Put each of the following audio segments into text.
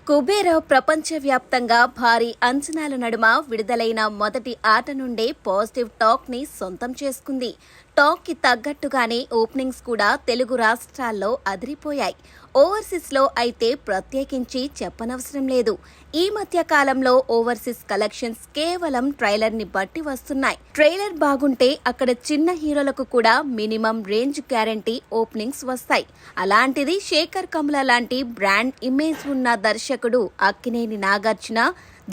కుబేరా ప్రపంచవ్యాప్తంగా భారీ అంచనాల నడుమ విడుదలైన మొదటి ఆట నుండే పాజిటివ్ టాక్ ని సొంతం చేసుకుంది. టాక్ కి తగ్గట్టుగానే ఓపెనింగ్స్ కూడా తెలుగు రాష్ట్రాల్లో అదిరిపోయాయి. ఓవర్సీస్ లో అయితే ప్రత్యేకించి చెప్పనవసరం లేదు. ఈ మధ్య కాలంలో ఓవర్సీస్ కలెక్షన్స్ కేవలం ట్రైలర్ ని బట్టి వస్తున్నాయి. ట్రైలర్ బాగుంటే అక్కడ చిన్న హీరోలకు కూడా మినిమం రేంజ్ గ్యారంటీ ఓపెనింగ్స్ వస్తాయి. అలాంటిది శేఖర్ కమల లాంటి బ్రాండ్ ఇమేజ్ ఉన్న దర్శకుడు అక్కినేని నాగార్జున,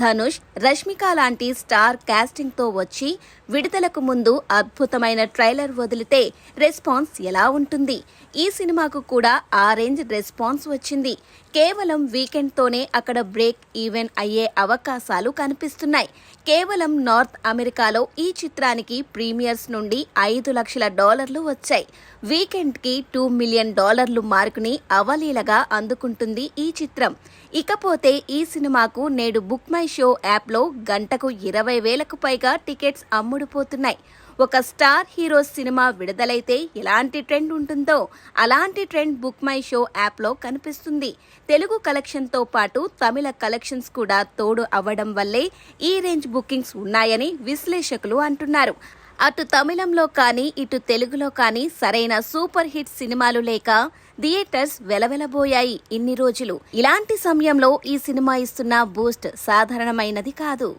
ధనుష్, రష్మిక లాంటి స్టార్ కాస్టింగ్ తో వచ్చి విడుదలకు ముందు అద్భుతమైన ట్రైలర్ వదిలితే రెస్పాన్స్ ఎలా ఉంటుంది? ఈ సినిమాకు కూడా ఆ రేంజ్ రెస్పాన్స్ వచ్చింది. కేవలం వీకెండ్ తోనే అక్కడ బ్రేక్ ఈవెన్ అయ్యే అవకాశాలు కనిపిస్తున్నాయి. కేవలం నార్త్ అమెరికాలో ఈ చిత్రానికి ప్రీమియర్స్ నుండి $5 లక్షల వచ్చాయి. వీకెండ్ కి $2 మిలియన్ మార్కుని అవలీలగా అందుకుంటుంది ఈ చిత్రం. ఇకపోతే ఈ సినిమాకు నేడు బుక్ మై షో యాప్లో గంటకు 20,000కు పైగా టికెట్స్ అమ్ముడుపోతున్నాయి. ఒక స్టార్ హీరో సినిమా విడుదలైతే ఎలాంటి ట్రెండ్ ఉంటుందో అలాంటి ట్రెండ్ బుక్ మై షో యాప్లో కనిపిస్తుంది. తెలుగు కలెక్షన్తో పాటు తమిళ కలెక్షన్స్ కూడా తోడు అవ్వడం వల్లే ఈ రేంజ్ బుకింగ్స్ ఉన్నాయని విశ్లేషకులు అంటున్నారు. అటు తమిళంలో కానీ ఇటు తెలుగులో కానీ సరైన సూపర్ హిట్ సినిమాలు లేక థియేటర్స్ వెలవెలబోయాయి ఇన్ని రోజులు. ఇలాంటి సమయంలో ఈ సినిమా ఇస్తున్న బూస్ట్ సాధారణమైనది కాదు.